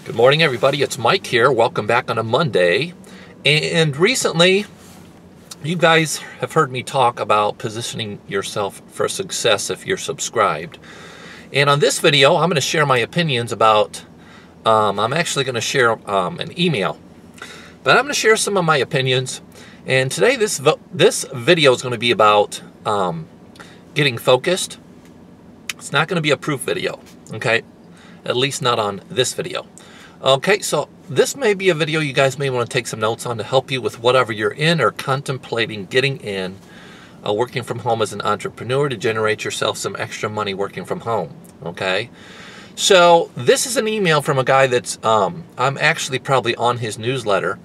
Good morning, everybody. It's Mike here. Welcome back on a Monday. And recently, you guys have heard me talk about positioning yourself for success if you're subscribed. And on this video, I'm going to share my opinions about, I'm actually going to share an email. But I'm going to share some of my opinions. And today, this video is going to be about getting focused. It's not going to be a proof video, okay? At least not on this video. Okay, so this may be a video you guys may want to take some notes on to help you with whatever you're in or contemplating getting in, working from home as an entrepreneur to generate yourself some extra money working from home, okay? So this is an email from a guy that's, I'm actually probably on his newsletter.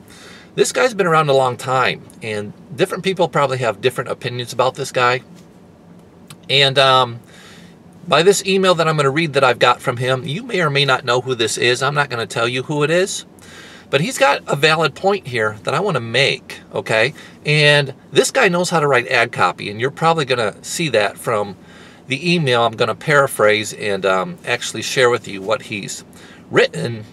This guy's been around a long time, and different people probably have different opinions about this guy. And by this email that I'm going to read that I've got from him, you may or may not know who this is. I'm not going to tell you who it is. But he's got a valid point here that I want to make, okay? And this guy knows how to write ad copy, and you're probably going to see that from the email. I'm going to paraphrase and actually share with you what he's written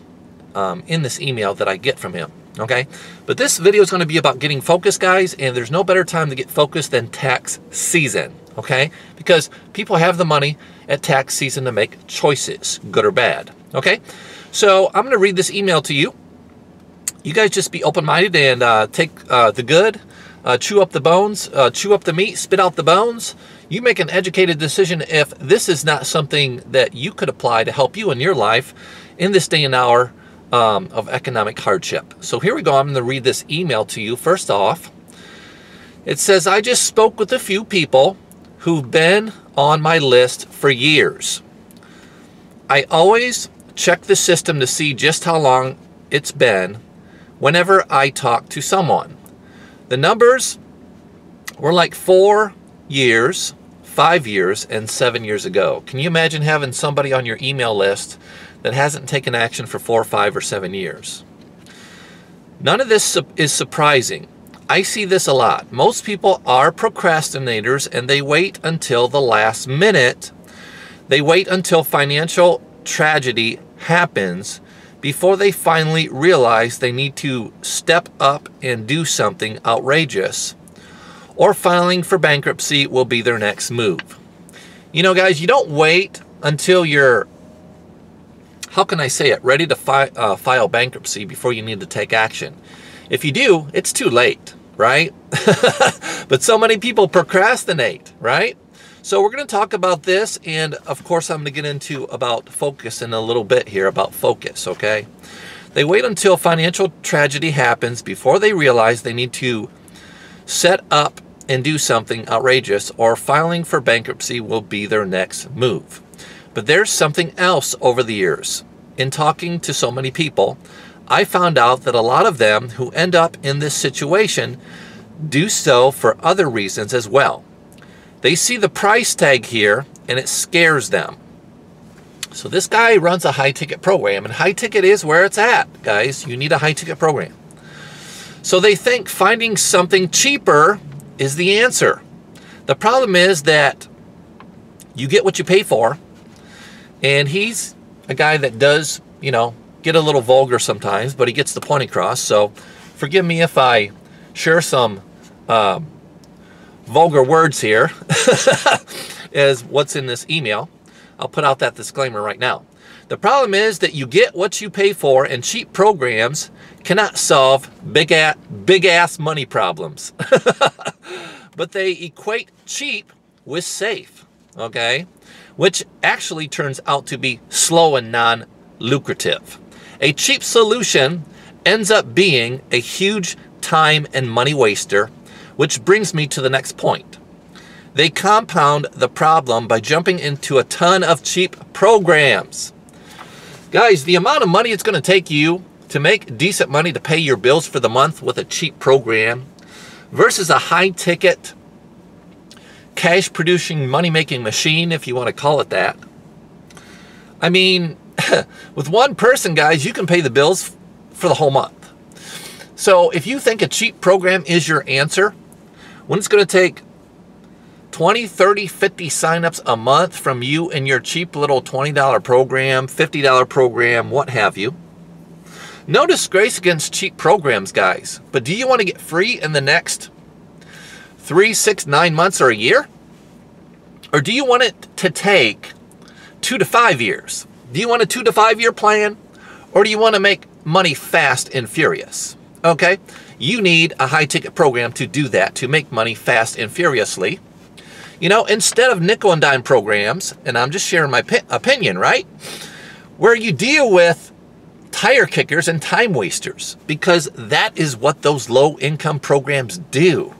in this email that I get from him, okay? But this video is going to be about getting focused, guys, and there's no better time to get focused than tax season, okay? Because people have the money at tax season to make choices, good or bad, okay? So I'm going to read this email to you. You guys just be open-minded and take the good, chew up the bones, chew up the meat, spit out the bones. You make an educated decision if this is not something that you could apply to help you in your life in this day and hour of economic hardship. So here we go. I'm going to read this email to you. First off, it says, I just spoke with a few people who've been on my list for years. I always check the system to see just how long it's been whenever I talk to someone. The numbers were like 4 years, 5 years, and 7 years ago. Can you imagine having somebody on your email list that hasn't taken action for 4, 5, or 7 years? None of this is surprising. I see this a lot. Most people are procrastinators and they wait until the last minute. They wait until financial tragedy happens before they finally realize they need to step up and do something outrageous, or filing for bankruptcy will be their next move. You know, guys, you don't wait until you're, how can I say it, ready to file bankruptcy before you need to take action. If you do, it's too late, right? But so many people procrastinate, right? So we're going to talk about this, and of course I'm going to get into about focus in a little bit here, about focus, okay? They wait until financial tragedy happens before they realize they need to set up and do something outrageous, or filing for bankruptcy will be their next move. But there's something else over the years. In talking to so many people, I found out that a lot of them who end up in this situation do so for other reasons as well. They see the price tag here and it scares them. So this guy runs a high-ticket program, and high-ticket is where it's at, guys. You need a high-ticket program. So they think finding something cheaper is the answer. The problem is that you get what you pay for, and he's a guy that does, you know, get a little vulgar sometimes, but he gets the point across. So forgive me if I share some vulgar words here as what's in this email. I'll put out that disclaimer right now. The problem is that you get what you pay for, and cheap programs cannot solve big ass money problems. But they equate cheap with safe, okay? Which actually turns out to be slow and non-lucrative. A cheap solution ends up being a huge time and money waster, which brings me to the next point. They compound the problem by jumping into a ton of cheap programs. Guys, the amount of money it's going to take you to make decent money to pay your bills for the month with a cheap program versus a high-ticket, cash-producing, money-making machine, if you want to call it that. I mean, with one person, guys, you can pay the bills for the whole month. So if you think a cheap program is your answer, when it's going to take 20, 30, 50 signups a month from you and your cheap little $20 program, $50 program, what have you, No disgrace against cheap programs, guys. But do you want to get free in the next 3, 6, 9 months or a year? Or do you want it to take 2 to 5 years? Do you want a 2 to 5 year plan? Or do you want to make money fast and furious? Okay, you need a high ticket program to do that, to make money fast and furiously. You know, instead of nickel and dime programs, and I'm just sharing my opinion, right? Where you deal with tire kickers and time wasters, because that is what those low income programs do.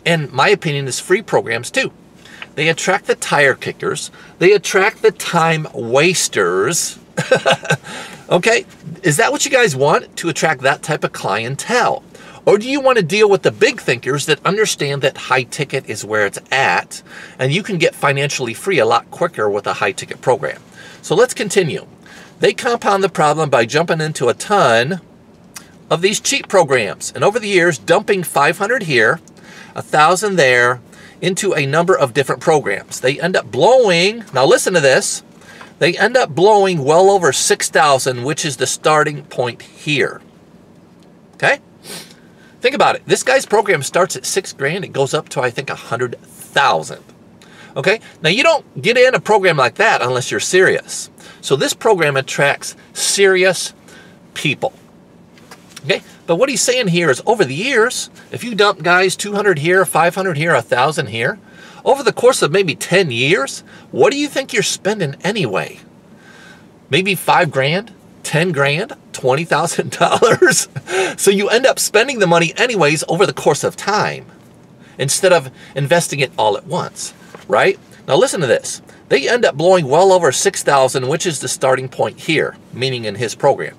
And my opinion is free programs too. They attract the tire kickers. They attract the time wasters. Okay, is that what you guys want, to attract that type of clientele? Or do you want to deal with the big thinkers that understand that high ticket is where it's at, and you can get financially free a lot quicker with a high ticket program? So let's continue. They compound the problem by jumping into a ton of these cheap programs, and over the years dumping 500 here, 1,000 there, into a number of different programs. They end up blowing, now listen to this, they end up blowing well over 6,000, which is the starting point here. Okay? Think about it. This guy's program starts at $6,000. It goes up to, I think, 100,000. Okay? Now, you don't get in a program like that unless you're serious. So this program attracts serious people. Okay? But what he's saying here is, over the years, if you dump guys 200 here, 500 here, 1,000 here, over the course of maybe 10 years, what do you think you're spending anyway? Maybe $5,000, $10,000, $20,000. So you end up spending the money anyways over the course of time, instead of investing it all at once, right? Now listen to this. They end up blowing well over 6,000, which is the starting point here, meaning in his program.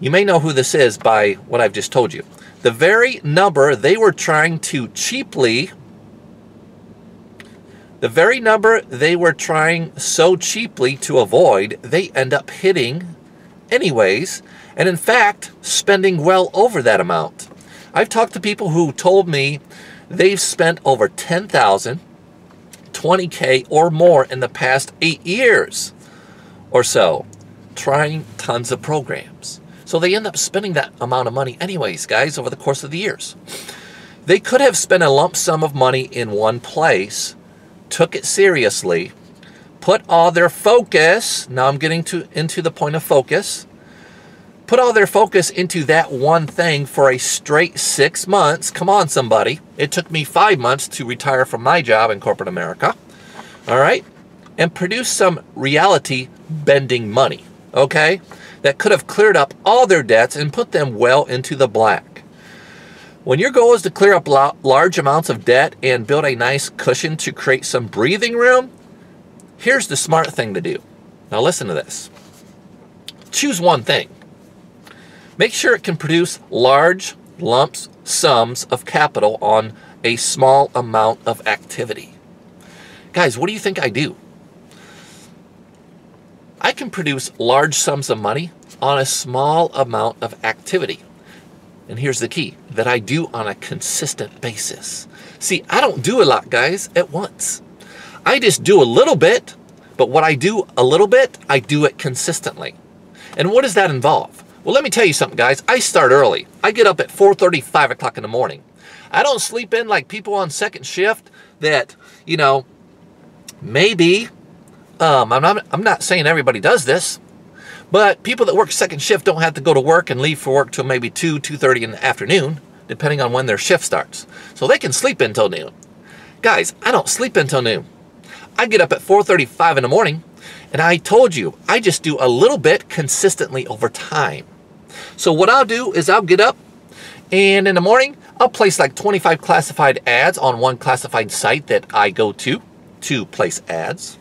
You may know who this is by what I've just told you. The very number they were trying so cheaply to avoid, they end up hitting anyways, and in fact, spending well over that amount. I've talked to people who told me they've spent over $10,000, $20K or more in the past 8 years or so, trying tons of programs. So they end up spending that amount of money anyways, guys, over the course of the years. They could have spent a lump sum of money in one place, took it seriously, put all their focus, now I'm getting into the point of focus, put all their focus into that one thing for a straight 6 months. Come on, somebody. It took me 5 months to retire from my job in corporate America. All right? And produce some reality bending money, okay? That could have cleared up all their debts and put them well into the black. When your goal is to clear up large amounts of debt and build a nice cushion to create some breathing room, here's the smart thing to do. Now listen to this. Choose one thing. Make sure it can produce large sums of capital on a small amount of activity. Guys, what do you think I do? I can produce large sums of money on a small amount of activity. And here's the key, that I do on a consistent basis. See, I don't do a lot, guys, at once. I just do a little bit, but what I do a little bit, I do it consistently. And what does that involve? Well, let me tell you something, guys. I start early. I get up at 4:30, 5 o'clock in the morning. I don't sleep in like people on second shift that, you know, maybe, I'm not saying everybody does this, but people that work second shift don't have to go to work and leave for work till maybe 2:30 in the afternoon, depending on when their shift starts. So they can sleep until noon. Guys, I don't sleep until noon. I get up at 4:30, 5 in the morning, and I told you, I just do a little bit consistently over time. So what I'll do is I'll get up, and in the morning, I'll place like 25 classified ads on one classified site that I go to place ads.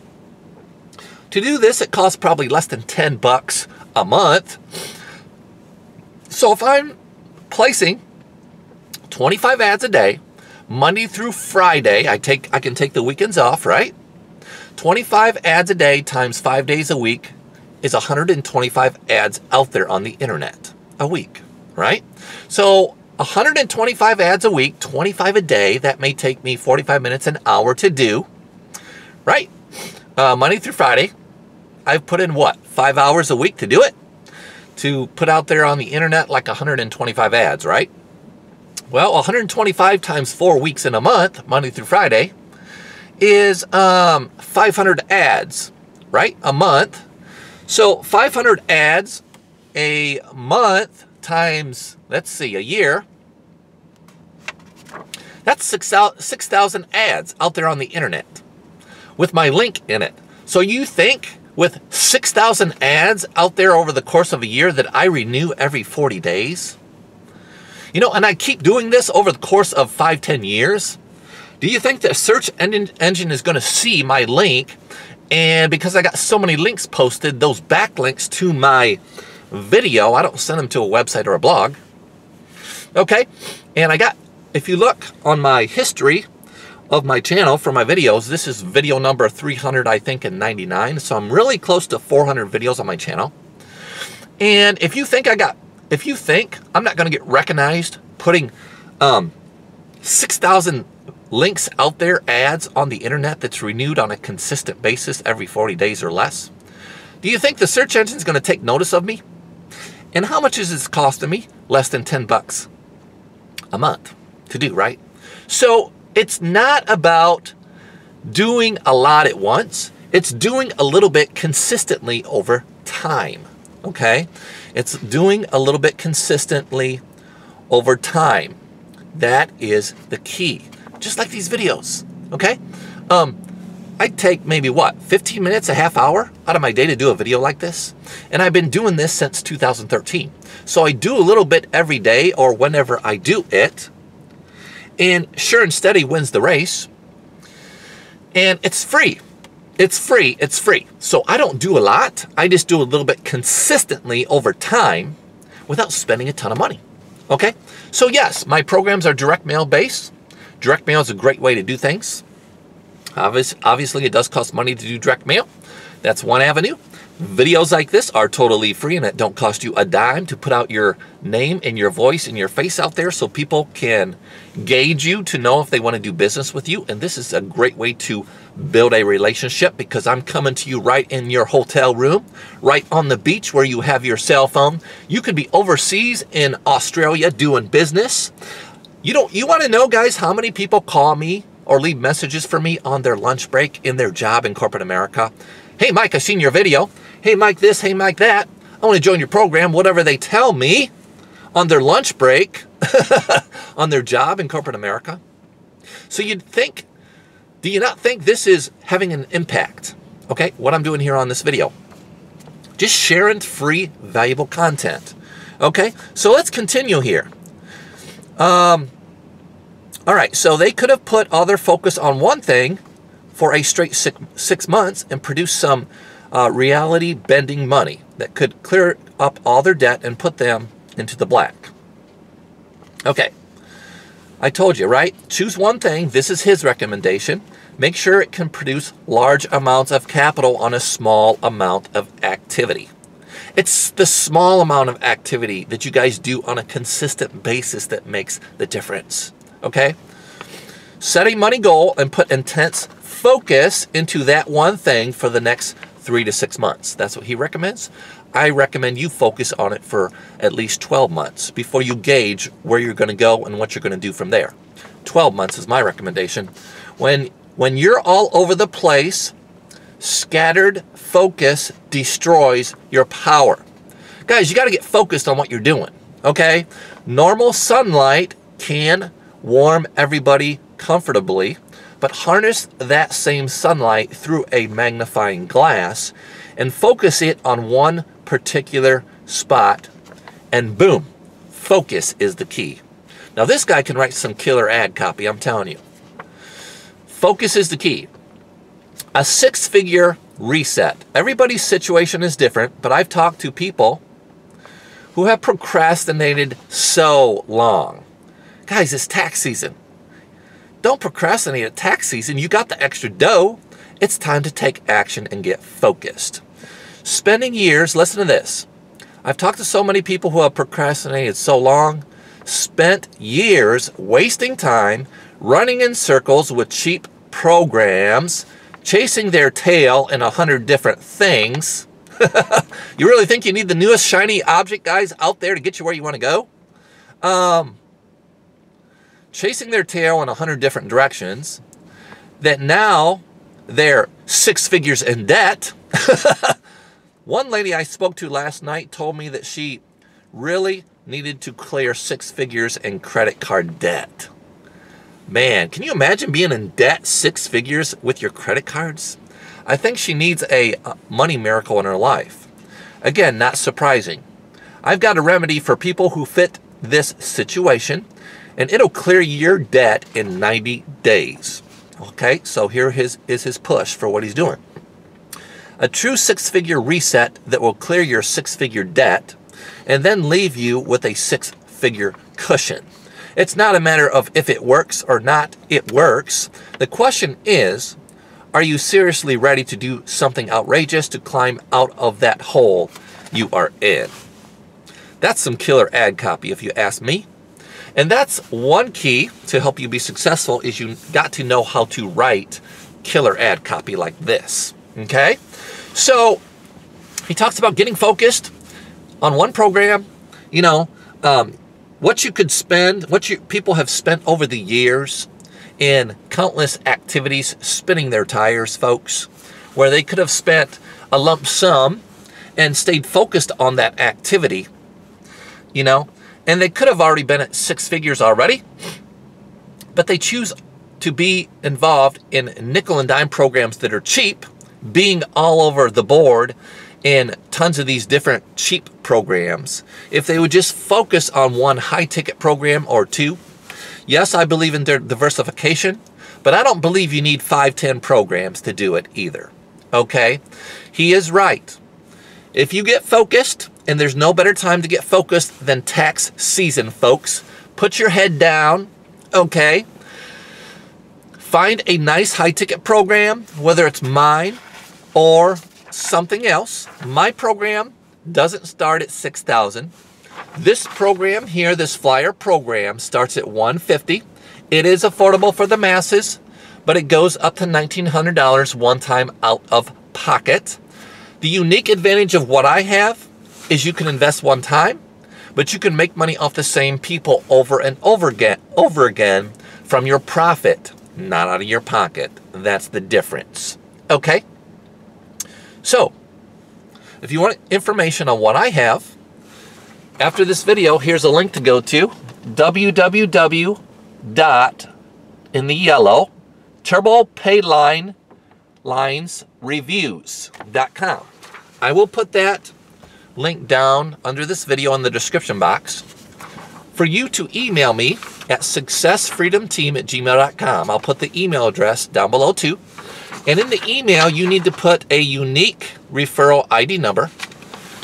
To do this, it costs probably less than $10 a month. So if I'm placing 25 ads a day, Monday through Friday, I can take the weekends off, right? 25 ads a day times 5 days a week is 125 ads out there on the internet a week, right? So 125 ads a week, 25 a day, that may take me 45 minutes, an hour to do, right? Monday through Friday, I've put in what, 5 hours a week to do it? to put out there on the internet like 125 ads, right? Well, 125 times 4 weeks in a month, Monday through Friday, is 500 ads, right? A month. So 500 ads a month times, let's see, a year. That's 6,000 ads out there on the internet with my link in it. So you think with 6,000 ads out there over the course of a year that I renew every 40 days? You know, and I keep doing this over the course of 5-10 years. Do you think that a search engine is going to see my link? And because I got so many links posted, those backlinks to my video, I don't send them to a website or a blog. Okay, and I got, if you look on my history of my channel for my videos, this is video number 300, I think, and 99. So I'm really close to 400 videos on my channel. And if you think I'm not going to get recognized putting 6,000 links out there, ads on the internet that's renewed on a consistent basis every 40 days or less, do you think the search engine is going to take notice of me? And how much is this costing me? Less than 10 bucks a month to do, right? So it's not about doing a lot at once. It's doing a little bit consistently over time, okay? It's doing a little bit consistently over time. That is the key. Just like these videos, okay? I take maybe, what, 15 minutes, a half hour out of my day to do a video like this? And I've been doing this since 2013. So I do a little bit every day or whenever I do it. And Sure and Steady wins the race. And it's free. It's free. It's free. So I don't do a lot. I just do a little bit consistently over time without spending a ton of money. Okay? So yes, my programs are direct mail based. Direct mail is a great way to do things. Obviously, it does cost money to do direct mail. That's one avenue. Videos like this are totally free and it don't cost you a dime to put out your name and your voice and your face out there so people can gauge you to know if they want to do business with you. And this is a great way to build a relationship because I'm coming to you right in your hotel room, right on the beach where you have your cell phone. You could be overseas in Australia doing business. You want to know, guys, how many people call me or leave messages for me on their lunch break in their job in corporate America? Hey, Mike, I seen your video. Hey, Mike this, hey, Mike that. I want to join your program, whatever they tell me on their lunch break on their job in corporate America. So you'd think, do you not think this is having an impact? Okay, what I'm doing here on this video. Just sharing free, valuable content. Okay, so let's continue here. All right, so they could have put all their focus on one thing for a straight six months and produce some reality-bending money that could clear up all their debt and put them into the black. Okay, I told you, right? Choose one thing. This is his recommendation. Make sure it can produce large amounts of capital on a small amount of activity. It's the small amount of activity that you guys do on a consistent basis that makes the difference, okay? Set a money goal and put intense focus into that one thing for the next 3 to 6 months. That's what he recommends. I recommend you focus on it for at least 12 months before you gauge where you're going to go and what you're going to do from there. 12 months is my recommendation. When you're all over the place, scattered focus destroys your power. Guys, you got to get focused on what you're doing, okay? Normal sunlight can warm everybody comfortably, but harness that same sunlight through a magnifying glass and focus it on one particular spot, and boom, focus is the key. Now this guy can write some killer ad copy, I'm telling you. Focus is the key. A 6-figure reset. Everybody's situation is different, but I've talked to people who have procrastinated so long. Guys, it's tax season. Don't procrastinate at tax season. You got the extra dough. It's time to take action and get focused. Spending years, listen to this. I've talked to so many people who have procrastinated so long, spent years wasting time, running in circles with cheap programs, chasing their tail in 100 different things. You really think you need the newest shiny object, guys, out there to get you where you want to go? Chasing their tail in 100 different directions, that now they're 6 figures in debt. One lady I spoke to last night told me that she really needed to clear 6 figures in credit card debt. Man, can you imagine being in debt 6 figures with your credit cards? I think she needs a money miracle in her life. Again, not surprising. I've got a remedy for people who fit this situation, and it'll clear your debt in 90 days. Okay, so here is his push for what he's doing. A true 6-figure reset that will clear your 6-figure debt and then leave you with a 6-figure cushion. It's not a matter of if it works or not, it works. The question is, are you seriously ready to do something outrageous to climb out of that hole you are in? That's some killer ad copy if you ask me. And that's one key to help you be successful, is you got to know how to write killer ad copy like this. Okay? So he talks about getting focused on one program, you know, what you could spend, people have spent over the years in countless activities spinning their tires, folks, where they could have spent a lump sum and stayed focused on that activity, you know, and they could have already been at 6 figures already, but they choose to be involved in nickel and dime programs that are cheap, being all over the board in tons of these different cheap programs. If they would just focus on one high ticket program or two. Yes, I believe in their diversification, but I don't believe you need 5-10 programs to do it either. Okay? He is right. If you get focused, and there's no better time to get focused than tax season, folks. Put your head down, okay? Find a nice high ticket program, whether it's mine or something else. My program doesn't start at $6,000. This program here, this flyer program, starts at $150. It is affordable for the masses, but it goes up to $1,900 one time out of pocket. The unique advantage of what I have is you can invest one time, but you can make money off the same people over and over again from your profit, not out of your pocket. That's the difference. Okay? So, if you want information on what I have, after this video, here's a link to go to, www. in the yellow, TurboPayLinesReviews.com. I will put that link down under this video in the description box for you to email me at successfreedomteam@gmail.com. I'll put the email address down below too. And in the email, you need to put a unique referral ID number,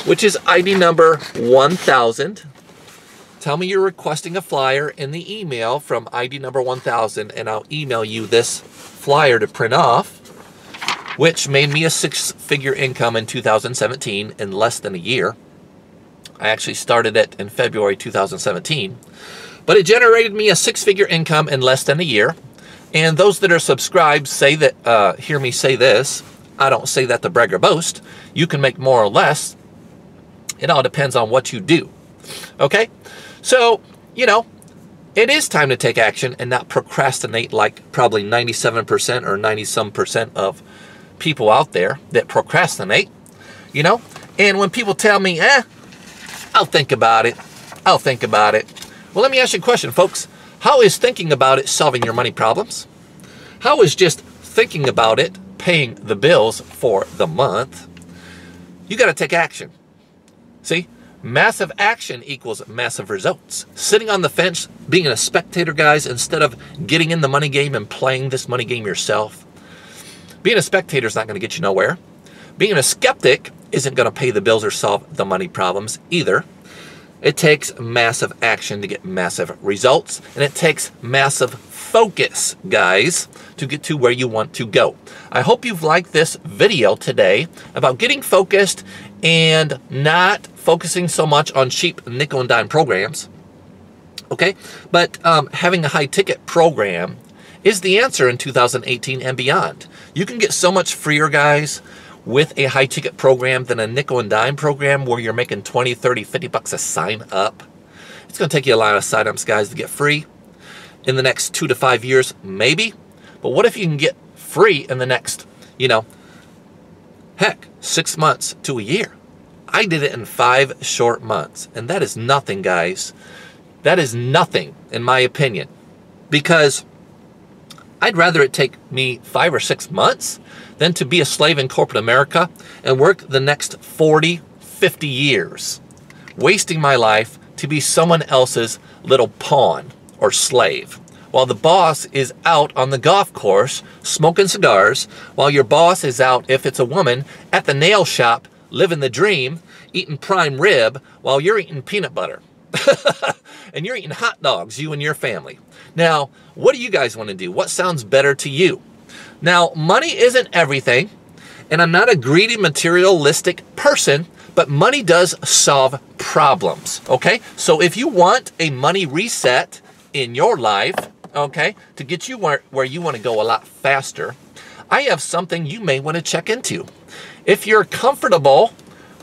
which is ID number 1000. Tell me you're requesting a flyer in the email from ID number 1000, and I'll email you this flyer to print off, which made me a 6-figure income in 2017 in less than a year. I actually started it in February 2017, but it generated me a 6-figure income in less than a year. And those that are subscribed say that, hear me say this, I don't say that to brag or boast. You can make more or less. It all depends on what you do. Okay? So, you know, it is time to take action and not procrastinate like probably 97% or 90-some% of people out there that procrastinate, you know? And when people tell me, I'll think about it. I'll think about it. Well, let me ask you a question, folks. How is thinking about it solving your money problems? How is just thinking about it paying the bills for the month? You got to take action. See? Massive action equals massive results. Sitting on the fence, being a spectator, guys, instead of getting in the money game and playing this money game yourself. Being a spectator is not going to get you nowhere. Being a skeptic isn't going to pay the bills or solve the money problems either. It takes massive action to get massive results, and it takes massive focus, guys, to get to where you want to go. I hope you've liked this video today about getting focused and not focusing so much on cheap nickel and dime programs, okay? But having a high ticket program is the answer in 2018 and beyond. You can get so much freer, guys, with a high ticket program than a nickel and dime program where you're making 20, 30, 50 bucks a sign up. It's going to take you a lot of sign ups, guys, to get free in the next 2 to 5 years, maybe. But what if you can get free in the next, heck, 6 months to a year? I did it in 5 short months. And that is nothing, guys. That is nothing, in my opinion. Because I'd rather it take me 5 or 6 months than to be a slave in corporate America and work the next 40, 50 years, wasting my life to be someone else's little pawn or slave, while the boss is out on the golf course smoking cigars, while your boss is out, if it's a woman, at the nail shop living the dream, eating prime rib, while you're eating peanut butter. And you're eating hot dogs, you and your family. Now, what do you guys want to do? What sounds better to you? Now, money isn't everything, and I'm not a greedy, materialistic person, but money does solve problems, okay? So if you want a money reset in your life, okay, to get you where you want to go a lot faster, I have something you may want to check into. If you're comfortable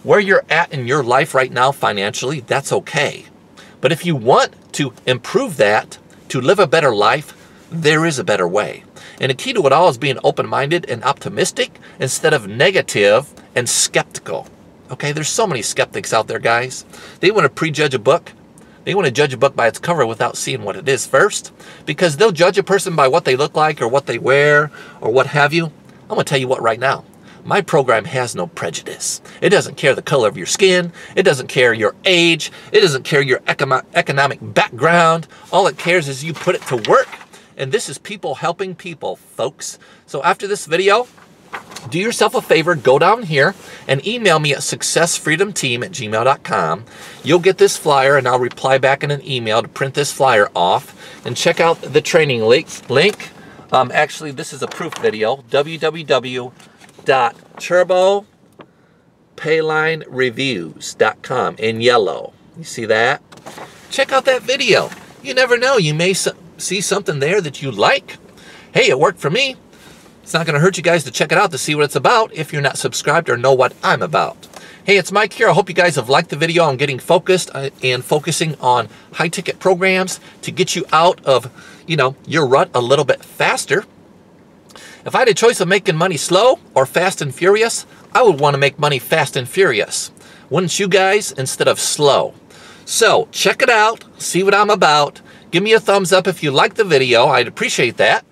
where you're at in your life right now financially, that's okay. But if you want to improve that, to live a better life, there is a better way. And the key to it all is being open-minded and optimistic instead of negative and skeptical. Okay, there's so many skeptics out there, guys. They want to prejudge a book. They want to judge a book by its cover without seeing what it is first, because they'll judge a person by what they look like or what they wear or what have you. I'm going to tell you what right now. My program has no prejudice. It doesn't care the color of your skin. It doesn't care your age. It doesn't care your economic background. All it cares is you put it to work. And this is people helping people, folks. So after this video, do yourself a favor, go down here and email me at successfreedomteam@gmail.com. You'll get this flyer and I'll reply back in an email to print this flyer off. And check out the training link. Actually, this is a proof video, www.turbopaylinereviews.com in yellow. You see that? Check out that video. You never know. You may see something there that you like. Hey, it worked for me. It's not going to hurt you guys to check it out to see what it's about if you're not subscribed or know what I'm about. Hey, it's Mike here. I hope you guys have liked the video on getting focused and focusing on high-ticket programs to get you out of, your rut a little bit faster. If I had a choice of making money slow or fast and furious, I would want to make money fast and furious. Wouldn't you guys, instead of slow? So check it out. See what I'm about. Give me a thumbs up if you like the video. I'd appreciate that.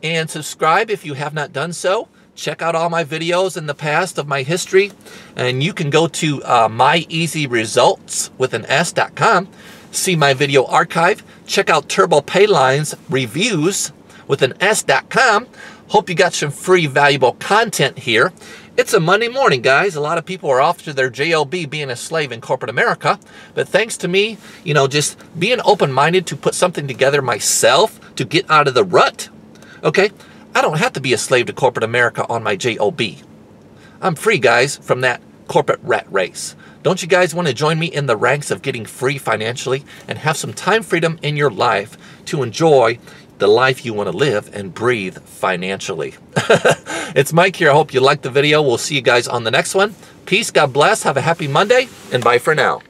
And subscribe if you have not done so. Check out all my videos in the past of my history. And you can go to myeasyresults.com. See my video archive. Check out Turbo Paylines Reviews with an S.com. Hope you got some free valuable content here. It's a Monday morning, guys. A lot of people are off to their job being a slave in corporate America. But thanks to me, just being open-minded to put something together myself to get out of the rut. Okay, I don't have to be a slave to corporate America on my job. I'm free, guys, from that corporate rat race. Don't you guys want to join me in the ranks of getting free financially and have some time freedom in your life to enjoy the life you want to live and breathe financially? It's Mike here. I hope you liked the video. We'll see you guys on the next one. Peace, God bless, have a happy Monday, and bye for now.